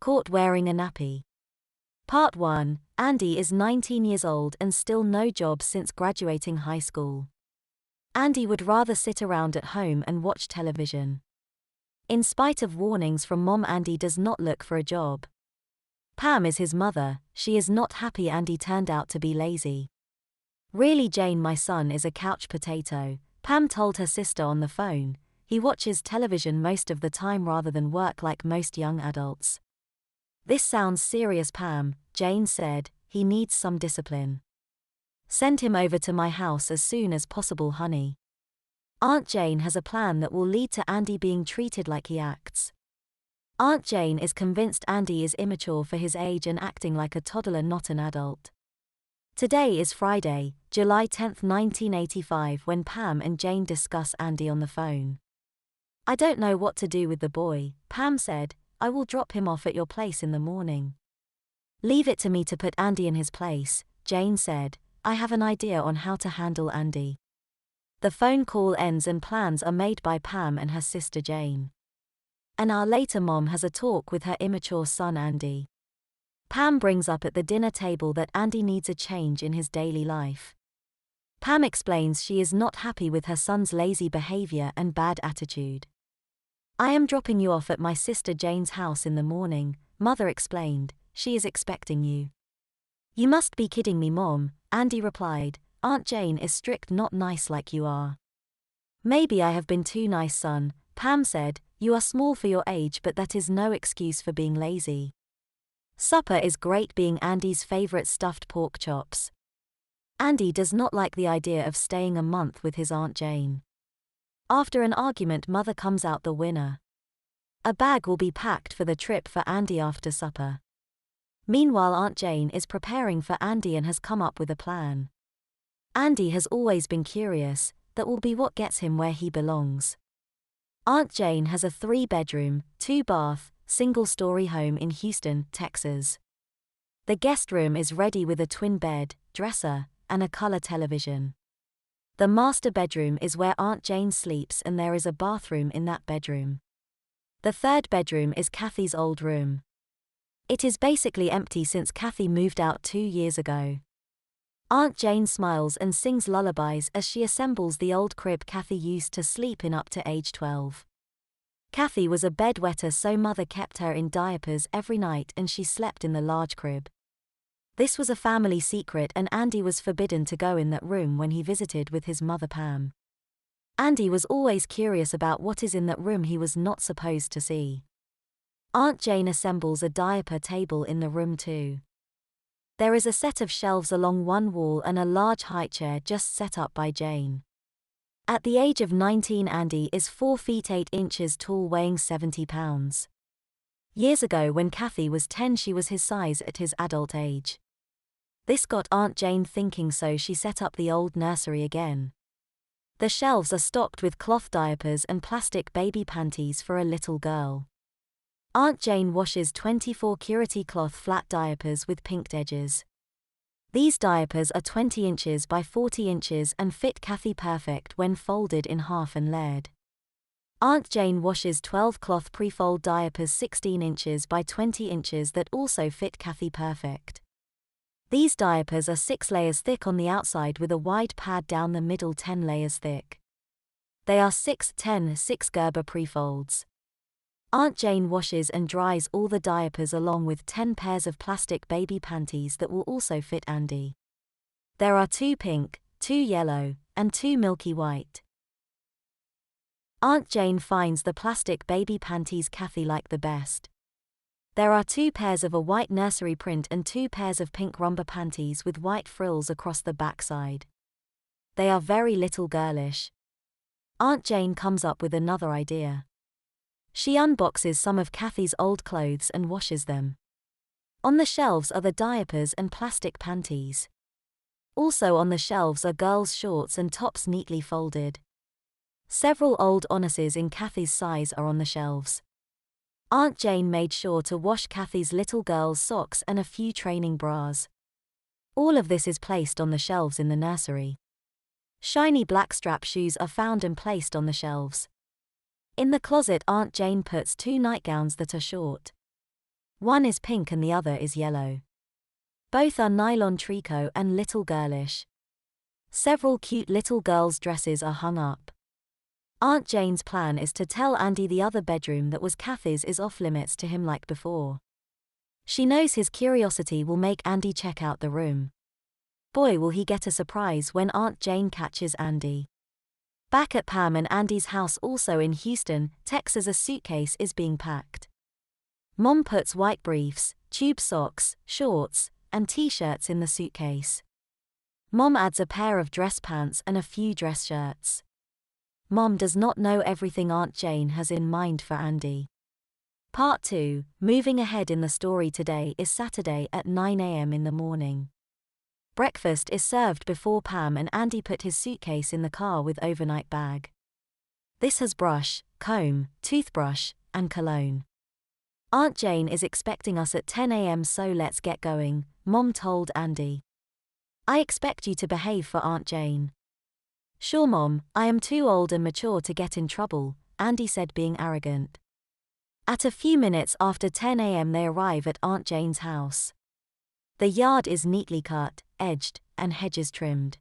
Caught wearing a nappy. Part 1. Andy is 19 years old and still no job since graduating high school. Andy would rather sit around at home and watch television. In spite of warnings from Mom, Andy does not look for a job. Pam is his mother. She is not happy Andy turned out to be lazy. Really, Jane, my son is a couch potato, Pam told her sister on the phone. He watches television most of the time rather than work like most young adults. This sounds serious, Pam, Jane said. He needs some discipline. Send him over to my house as soon as possible, honey. Aunt Jane has a plan that will lead to Andy being treated like he acts. Aunt Jane is convinced Andy is immature for his age and acting like a toddler, not an adult. Today is Friday, July 10, 1985, when Pam and Jane discuss Andy on the phone. I don't know what to do with the boy, Pam said. I will drop him off at your place in the morning. Leave it to me to put Andy in his place, Jane said. I have an idea on how to handle Andy. The phone call ends and plans are made by Pam and her sister Jane. An hour later, Mom has a talk with her immature son Andy. Pam brings up at the dinner table that Andy needs a change in his daily life. Pam explains she is not happy with her son's lazy behavior and bad attitude. I am dropping you off at my sister Jane's house in the morning, Mother explained. She is expecting you. You must be kidding me, Mom, Andy replied. Aunt Jane is strict, not nice like you are. Maybe I have been too nice, son, Pam said. You are small for your age, but that is no excuse for being lazy. Supper is great, being Andy's favorite stuffed pork chops. Andy does not like the idea of staying a month with his Aunt Jane. After an argument, Mother comes out the winner. A bag will be packed for the trip for Andy after supper. Meanwhile, Aunt Jane is preparing for Andy and has come up with a plan. Andy has always been curious. That will be what gets him where he belongs. Aunt Jane has a 3-bedroom, 2-bath, single-story home in Houston, Texas. The guest room is ready with a twin bed, dresser, and a color television. The master bedroom is where Aunt Jane sleeps, and there is a bathroom in that bedroom. The 3rd bedroom is Kathy's old room. It is basically empty since Kathy moved out 2 years ago. Aunt Jane smiles and sings lullabies as she assembles the old crib Kathy used to sleep in up to age 12. Kathy was a bedwetter, so Mother kept her in diapers every night and she slept in the large crib. This was a family secret, and Andy was forbidden to go in that room when he visited with his mother Pam. Andy was always curious about what is in that room he was not supposed to see. Aunt Jane assembles a diaper table in the room too. There is a set of shelves along one wall and a large high chair just set up by Jane. At the age of 19, Andy is 4 feet 8 inches tall, weighing 70 pounds. Years ago, when Kathy was 10, she was his size at his adult age. This got Aunt Jane thinking, so she set up the old nursery again. The shelves are stocked with cloth diapers and plastic baby panties for a little girl. Aunt Jane washes 24 Curity cloth flat diapers with pinked edges. These diapers are 20 inches by 40 inches and fit Kathy perfect when folded in half and layered. Aunt Jane washes 12 cloth pre-fold diapers 16 inches by 20 inches that also fit Kathy perfect. These diapers are 6 layers thick on the outside with a wide pad down the middle 10 layers thick. They are 6 Gerber pre-folds. Aunt Jane washes and dries all the diapers along with 10 pairs of plastic baby panties that will also fit Andy. There are 2 pink, 2 yellow, and 2 milky white. Aunt Jane finds the plastic baby panties Kathy liked the best. There are 2 pairs of a white nursery print and 2 pairs of pink romper panties with white frills across the backside. They are very little girlish. Aunt Jane comes up with another idea. She unboxes some of Kathy's old clothes and washes them. On the shelves are the diapers and plastic panties. Also on the shelves are girls' shorts and tops neatly folded. Several old Onuses in Kathy's size are on the shelves. Aunt Jane made sure to wash Kathy's little girl's socks and a few training bras. All of this is placed on the shelves in the nursery. Shiny blackstrap shoes are found and placed on the shelves. In the closet, Aunt Jane puts 2 nightgowns that are short. One is pink and the other is yellow. Both are nylon tricot and little girlish. Several cute little girls' dresses are hung up. Aunt Jane's plan is to tell Andy the other bedroom that was Kathy's is off limits to him like before. She knows his curiosity will make Andy check out the room. Boy, will he get a surprise when Aunt Jane catches Andy. Back at Pam and Andy's house, also in Houston, Texas, a suitcase is being packed. Mom puts white briefs, tube socks, shorts, and t-shirts in the suitcase. Mom adds a pair of dress pants and a few dress shirts. Mom does not know everything Aunt Jane has in mind for Andy. Part 2, moving ahead in the story. Today is Saturday at 9 a.m. in the morning. Breakfast is served before Pam and Andy put his suitcase in the car with overnight bag. This has brush, comb, toothbrush, and cologne. Aunt Jane is expecting us at 10 a.m. so let's get going, Mom told Andy. I expect you to behave for Aunt Jane. Sure Mom, I am too old and mature to get in trouble, Andy said, being arrogant. At a few minutes after 10 a.m. they arrive at Aunt Jane's house. The yard is neatly cut, edged, and hedges trimmed.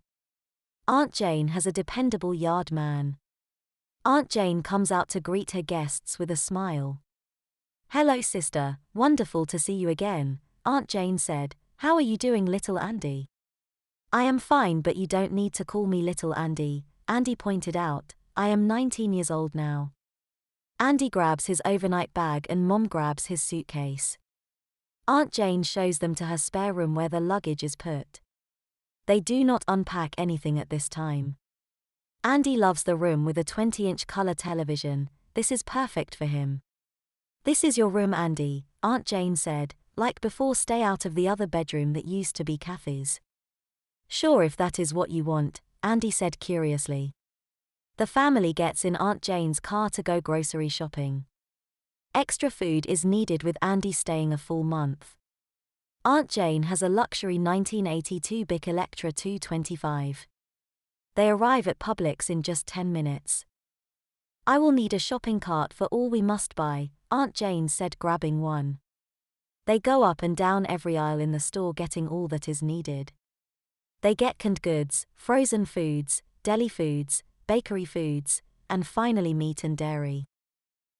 Aunt Jane has a dependable yard man. Aunt Jane comes out to greet her guests with a smile. Hello sister, wonderful to see you again, Aunt Jane said. How are you doing, little Andy? I am fine, but you don't need to call me little Andy, Andy pointed out. I am 19 years old now. Andy grabs his overnight bag and Mom grabs his suitcase. Aunt Jane shows them to her spare room where the luggage is put. They do not unpack anything at this time. Andy loves the room with a 20-inch color television. This is perfect for him. This is your room, Andy, Aunt Jane said. Like before, stay out of the other bedroom that used to be Kathy's. Sure, if that is what you want, Andy said curiously. The family gets in Aunt Jane's car to go grocery shopping. Extra food is needed with Andy staying a full month. Aunt Jane has a luxury 1982 Bic Electra 225. They arrive at Publix in just 10 minutes. I will need a shopping cart for all we must buy, Aunt Jane said, grabbing one. They go up and down every aisle in the store getting all that is needed. They get canned goods, frozen foods, deli foods, bakery foods, and finally meat and dairy.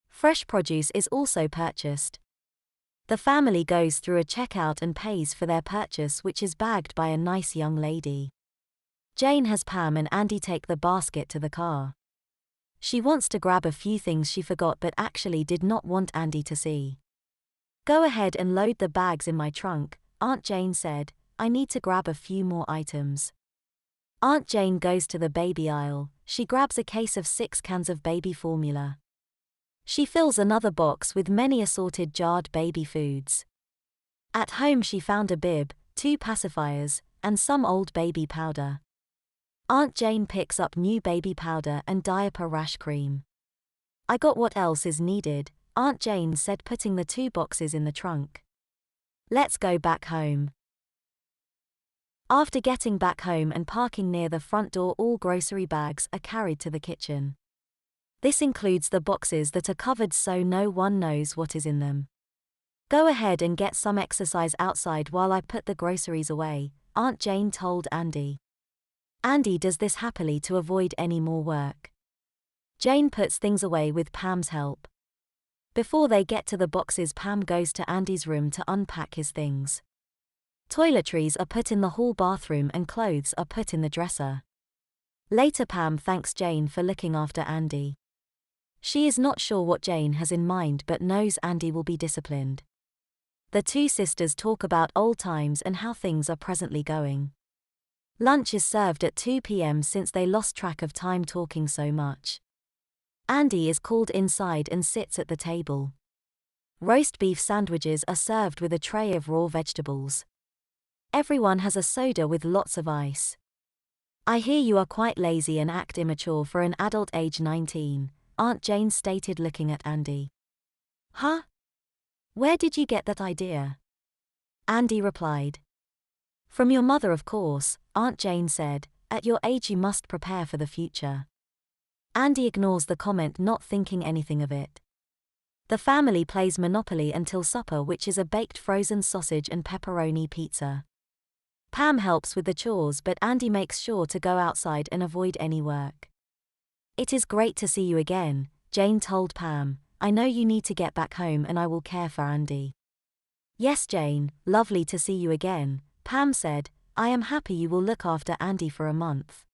Fresh produce is also purchased. The family goes through a checkout and pays for their purchase, which is bagged by a nice young lady. Jane has Pam and Andy take the basket to the car. She wants to grab a few things she forgot but actually did not want Andy to see. Go ahead and load the bags in my trunk, Aunt Jane said. I need to grab a few more items. Aunt Jane goes to the baby aisle. She grabs a case of 6 cans of baby formula. She fills another box with many assorted jarred baby foods. At home she found a bib, 2 pacifiers, and some old baby powder. Aunt Jane picks up new baby powder and diaper rash cream. I got what else is needed, Aunt Jane said, putting the 2 boxes in the trunk. Let's go back home. After getting back home and parking near the front door, all grocery bags are carried to the kitchen. This includes the boxes that are covered so no one knows what is in them. Go ahead and get some exercise outside while I put the groceries away, Aunt Jane told Andy. Andy does this happily to avoid any more work. Jane puts things away with Pam's help. Before they get to the boxes, Pam goes to Andy's room to unpack his things. Toiletries are put in the hall bathroom and clothes are put in the dresser. Later Pam thanks Jane for looking after Andy. She is not sure what Jane has in mind but knows Andy will be disciplined. The 2 sisters talk about old times and how things are presently going. Lunch is served at 2 p.m. since they lost track of time talking so much. Andy is called inside and sits at the table. Roast beef sandwiches are served with a tray of raw vegetables. Everyone has a soda with lots of ice. I hear you are quite lazy and act immature for an adult age 19, Aunt Jane stated, looking at Andy. Huh? Where did you get that idea? Andy replied. From your mother, of course, Aunt Jane said. At your age you must prepare for the future. Andy ignores the comment, not thinking anything of it. The family plays Monopoly until supper, which is a baked frozen sausage and pepperoni pizza. Pam helps with the chores, but Andy makes sure to go outside and avoid any work. "It is great to see you again," Jane told Pam. "I know you need to get back home and I will care for Andy." "Yes, Jane, lovely to see you again," Pam said. "I am happy you will look after Andy for a month."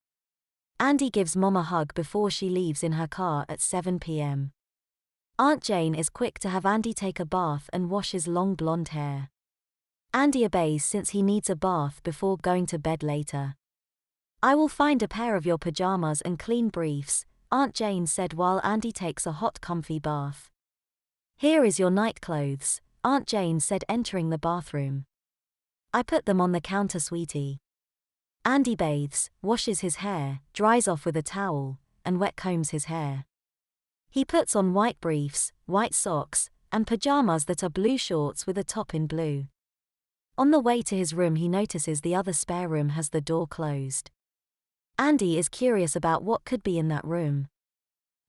Andy gives Mom a hug before she leaves in her car at 7 p.m. Aunt Jane is quick to have Andy take a bath and wash his long blonde hair. Andy obeys since he needs a bath before going to bed later. "I will find a pair of your pajamas and clean briefs," Aunt Jane said while Andy takes a hot comfy bath. "Here is your night clothes," Aunt Jane said entering the bathroom. "I put them on the counter, sweetie." Andy bathes, washes his hair, dries off with a towel, and wet combs his hair. He puts on white briefs, white socks, and pajamas that are blue shorts with a top in blue. On the way to his room he notices the other spare room has the door closed. Andy is curious about what could be in that room.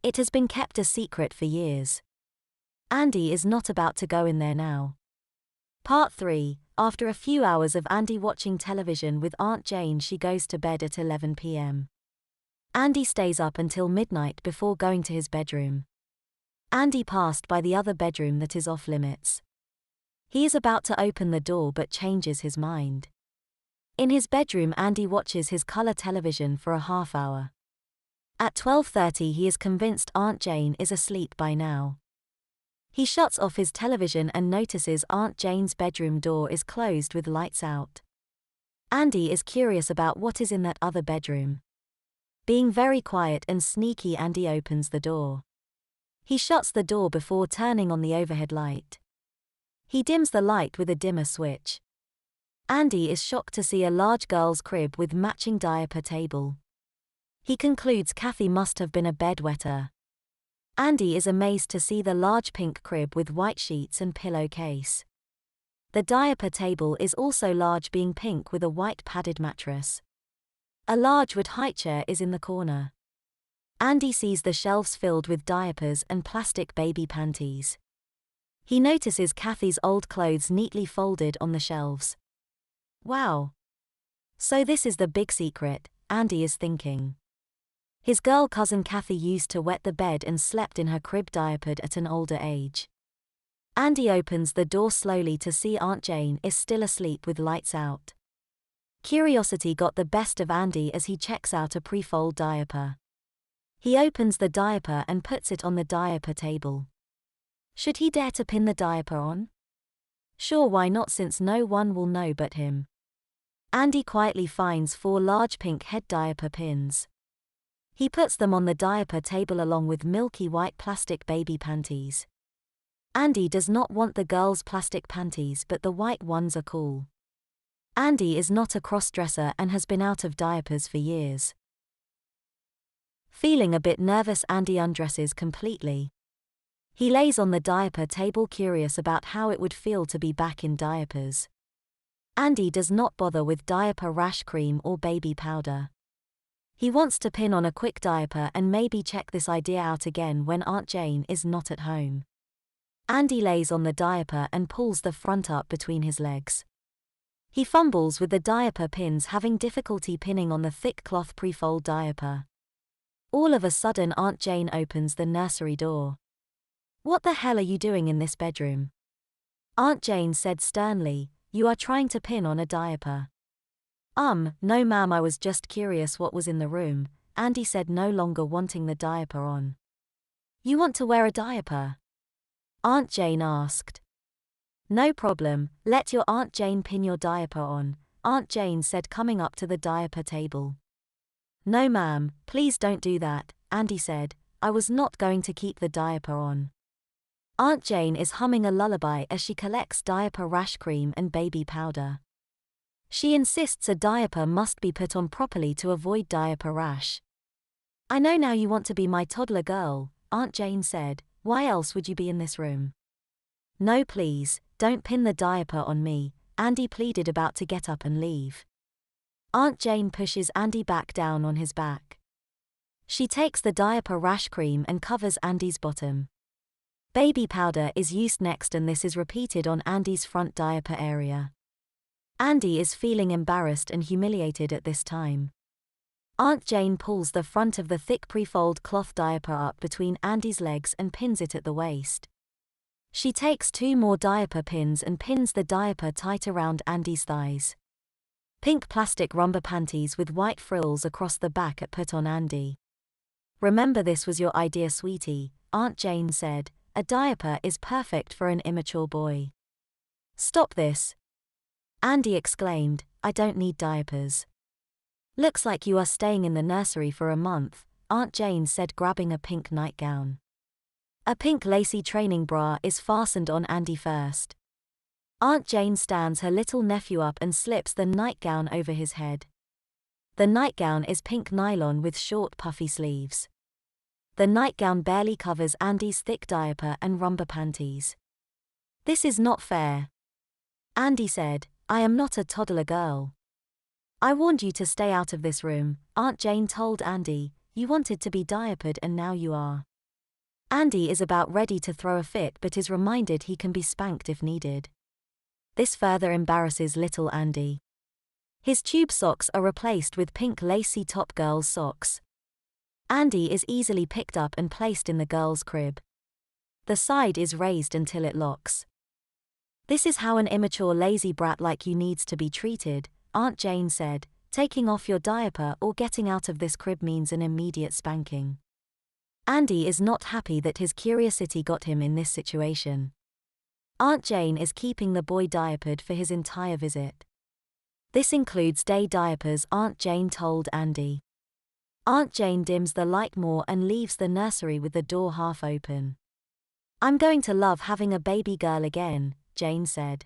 It has been kept a secret for years. Andy is not about to go in there now. Part 3. After a few hours of Andy watching television with Aunt Jane, she goes to bed at 11 p.m. Andy stays up until midnight before going to his bedroom. Andy passed by the other bedroom that is off limits. He is about to open the door but changes his mind. In his bedroom, Andy watches his color television for a half hour. At 12:30 he is convinced Aunt Jane is asleep by now. He shuts off his television and notices Aunt Jane's bedroom door is closed with lights out. Andy is curious about what is in that other bedroom. Being very quiet and sneaky, Andy opens the door. He shuts the door before turning on the overhead light. He dims the light with a dimmer switch. Andy is shocked to see a large girl's crib with matching diaper table. He concludes Kathy must have been a bedwetter. Andy is amazed to see the large pink crib with white sheets and pillowcase. The diaper table is also large, being pink with a white padded mattress. A large wood high chair is in the corner. Andy sees the shelves filled with diapers and plastic baby panties. He notices Kathy's old clothes neatly folded on the shelves. Wow. So this is the big secret, Andy is thinking. His girl cousin Kathy used to wet the bed and slept in her crib diapered at an older age. Andy opens the door slowly to see Aunt Jane is still asleep with lights out. Curiosity got the best of Andy as he checks out a pre-fold diaper. He opens the diaper and puts it on the diaper table. Should he dare to pin the diaper on? Sure, why not, since no one will know but him. Andy quietly finds 4 large pink head diaper pins. He puts them on the diaper table along with milky white plastic baby panties. Andy does not want the girls' plastic panties, but the white ones are cool. Andy is not a cross-dresser and has been out of diapers for years. Feeling a bit nervous, Andy undresses completely. He lays on the diaper table, curious about how it would feel to be back in diapers. Andy does not bother with diaper rash cream or baby powder. He wants to pin on a quick diaper and maybe check this idea out again when Aunt Jane is not at home. Andy lays on the diaper and pulls the front up between his legs. He fumbles with the diaper pins, having difficulty pinning on the thick cloth pre-fold diaper. All of a sudden, Aunt Jane opens the nursery door. "What the hell are you doing in this bedroom?" Aunt Jane said sternly. "You are trying to pin on a diaper." No ma'am, I was just curious what was in the room," Andy said, no longer wanting the diaper on. "You want to wear a diaper?" Aunt Jane asked. "No problem, let your Aunt Jane pin your diaper on," Aunt Jane said, coming up to the diaper table. "No ma'am, please don't do that," Andy said. "I was not going to keep the diaper on." Aunt Jane is humming a lullaby as she collects diaper rash cream and baby powder. She insists a diaper must be put on properly to avoid diaper rash. "I know now you want to be my toddler girl," Aunt Jane said. "Why else would you be in this room?" "No please, don't pin the diaper on me," Andy pleaded, about to get up and leave. Aunt Jane pushes Andy back down on his back. She takes the diaper rash cream and covers Andy's bottom. Baby powder is used next, and this is repeated on Andy's front diaper area. Andy is feeling embarrassed and humiliated at this time. Aunt Jane pulls the front of the thick pre-fold cloth diaper up between Andy's legs and pins it at the waist. She takes 2 more diaper pins and pins the diaper tight around Andy's thighs. Pink plastic romper panties with white frills across the back are put on Andy. "Remember, this was your idea, sweetie," Aunt Jane said. "A diaper is perfect for an immature boy." "Stop this!" Andy exclaimed. "I don't need diapers." "Looks like you are staying in the nursery for a month," Aunt Jane said, grabbing a pink nightgown. A pink lacy training bra is fastened on Andy first. Aunt Jane stands her little nephew up and slips the nightgown over his head. The nightgown is pink nylon with short puffy sleeves. The nightgown barely covers Andy's thick diaper and romper panties. "This is not fair," Andy said. "I am not a toddler girl." "I warned you to stay out of this room," Aunt Jane told Andy. "You wanted to be diapered and now you are." Andy is about ready to throw a fit but is reminded he can be spanked if needed. This further embarrasses little Andy. His tube socks are replaced with pink lacy top girls' socks. Andy is easily picked up and placed in the girl's crib. The side is raised until it locks. "This is how an immature lazy brat like you needs to be treated," Aunt Jane said. "Taking off your diaper or getting out of this crib means an immediate spanking." Andy is not happy that his curiosity got him in this situation. Aunt Jane is keeping the boy diapered for his entire visit. "This includes day diapers," Aunt Jane told Andy. Aunt Jane dims the light more and leaves the nursery with the door half open. "I'm going to love having a baby girl again," Jane said.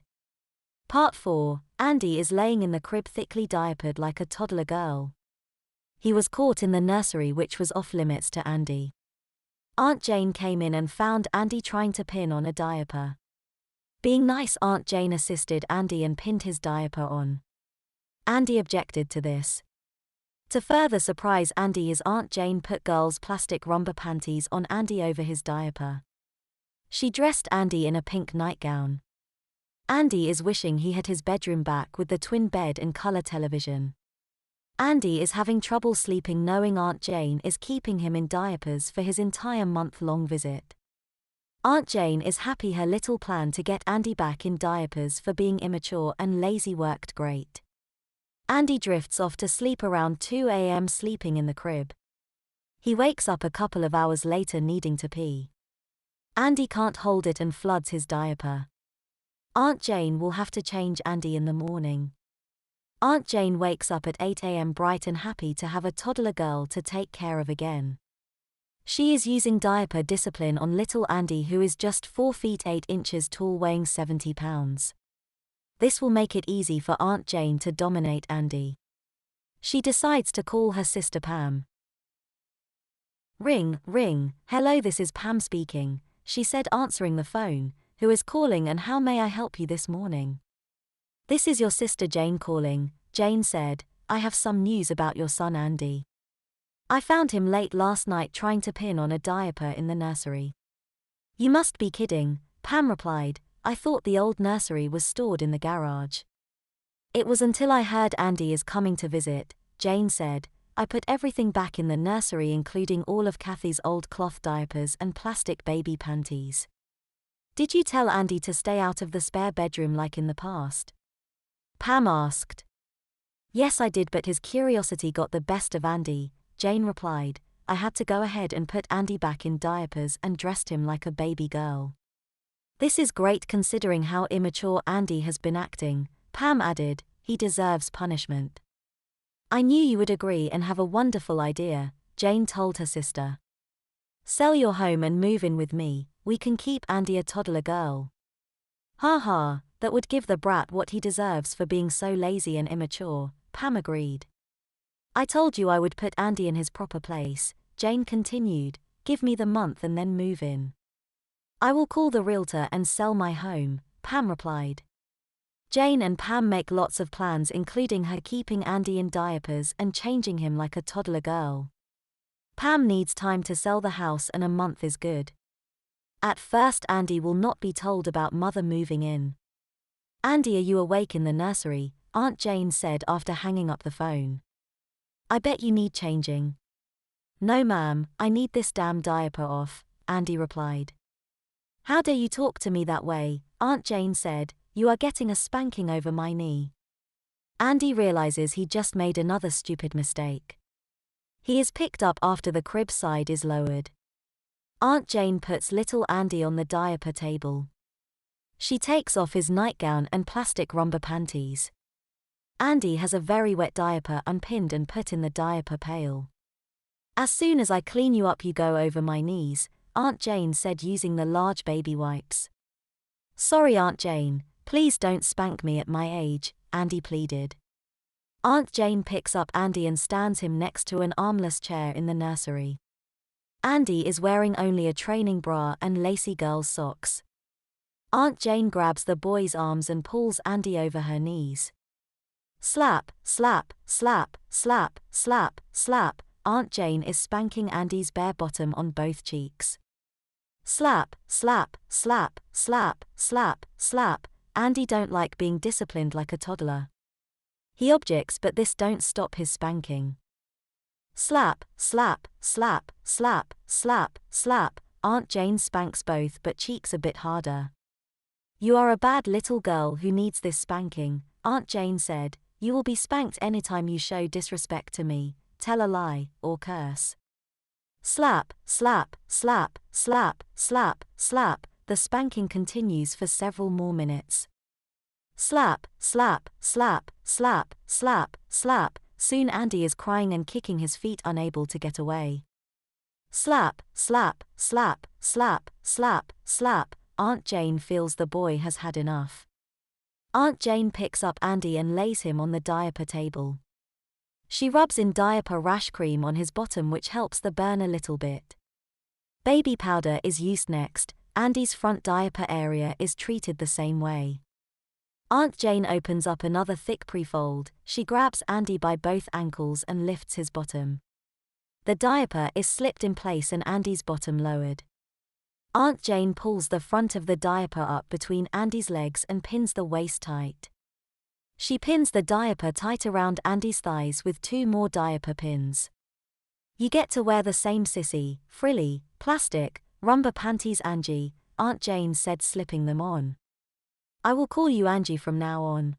Part 4. Andy is laying in the crib thickly diapered like a toddler girl. He was caught in the nursery, which was off limits to Andy. Aunt Jane came in and found Andy trying to pin on a diaper. Being nice, Aunt Jane assisted Andy and pinned his diaper on. Andy objected to this. To further surprise Andy, his Aunt Jane put girls' plastic romper panties on Andy over his diaper. She dressed Andy in a pink nightgown. Andy is wishing he had his bedroom back with the twin bed and color television. Andy is having trouble sleeping knowing Aunt Jane is keeping him in diapers for his entire month-long visit. Aunt Jane is happy her little plan to get Andy back in diapers for being immature and lazy worked great. Andy drifts off to sleep around 2 a.m. sleeping in the crib. He wakes up a couple of hours later needing to pee. Andy can't hold it and floods his diaper. Aunt Jane will have to change Andy in the morning. Aunt Jane wakes up at 8 a.m. bright and happy to have a toddler girl to take care of again. She is using diaper discipline on little Andy, who is just 4 feet 8 inches tall, weighing 70 pounds. This will make it easy for Aunt Jane to dominate Andy. She decides to call her sister Pam. "Ring, ring, hello, this is Pam speaking," she said, answering the phone. "Who is calling and how may I help you this morning?" "This is your sister Jane calling," Jane said. "I have some news about your son Andy. I found him late last night trying to pin on a diaper in the nursery." "You must be kidding," Pam replied. "I thought the old nursery was stored in the garage." "It was until I heard Andy is coming to visit," Jane said. "I put everything back in the nursery, including all of Kathy's old cloth diapers and plastic baby panties." "Did you tell Andy to stay out of the spare bedroom like in the past?" Pam asked. "Yes, I did, but his curiosity got the best of Andy," Jane replied. "I had to go ahead and put Andy back in diapers and dressed him like a baby girl." "This is great considering how immature Andy has been acting," Pam added. "He deserves punishment." "I knew you would agree and have a wonderful idea," Jane told her sister. "Sell your home and move in with me. We can keep Andy a toddler girl." "Ha ha, that would give the brat what he deserves for being so lazy and immature," Pam agreed. "I told you I would put Andy in his proper place," Jane continued. "Give me the month and then move in." "I will call the realtor and sell my home," Pam replied. Jane and Pam make lots of plans, including her keeping Andy in diapers and changing him like a toddler girl. Pam needs time to sell the house and a month is good. At first Andy will not be told about mother moving in. "Andy, are you awake in the nursery?" Aunt Jane said after hanging up the phone. "I bet you need changing." "No ma'am, I need this damn diaper off," Andy replied. "How dare you talk to me that way?" Aunt Jane said. "You are getting a spanking over my knee." Andy realizes he just made another stupid mistake. He is picked up after the crib side is lowered. Aunt Jane puts little Andy on the diaper table. She takes off his nightgown and plastic rubber panties. Andy has a very wet diaper unpinned and put in the diaper pail. "As soon as I clean you up you go over my knees," Aunt Jane said using the large baby wipes. "Sorry Aunt Jane, please don't spank me at my age," Andy pleaded. Aunt Jane picks up Andy and stands him next to an armless chair in the nursery. Andy is wearing only a training bra and lacy girl's socks. Aunt Jane grabs the boy's arms and pulls Andy over her knees. Slap, slap, slap, slap, slap, slap. Aunt Jane is spanking Andy's bare bottom on both cheeks. Slap, slap, slap, slap, slap, slap. Andy don't like being disciplined like a toddler. He objects, but this don't stop his spanking. Slap, slap, slap, slap, slap, slap. Aunt Jane spanks both but cheeks a bit harder. "You are a bad little girl who needs this spanking," Aunt Jane said. "You will be spanked anytime you show disrespect to me, tell a lie, or curse." Slap, slap, slap, slap, slap, slap. The spanking continues for several more minutes. Slap, slap, slap, slap, slap, slap. Soon Andy is crying and kicking his feet, unable to get away. Slap, slap, slap, slap, slap, slap. Aunt Jane feels the boy has had enough. Aunt Jane picks up Andy and lays him on the diaper table. She rubs in diaper rash cream on his bottom, which helps the burn a little bit. Baby powder is used next. Andy's front diaper area is treated the same way. Aunt Jane opens up another thick pre-fold. She grabs Andy by both ankles and lifts his bottom. The diaper is slipped in place and Andy's bottom lowered. Aunt Jane pulls the front of the diaper up between Andy's legs and pins the waist tight. She pins the diaper tight around Andy's thighs with 2 more diaper pins. "You get to wear the same sissy, frilly, plastic, rubber panties Angie," Aunt Jane said, slipping them on. "I will call you Angie from now on."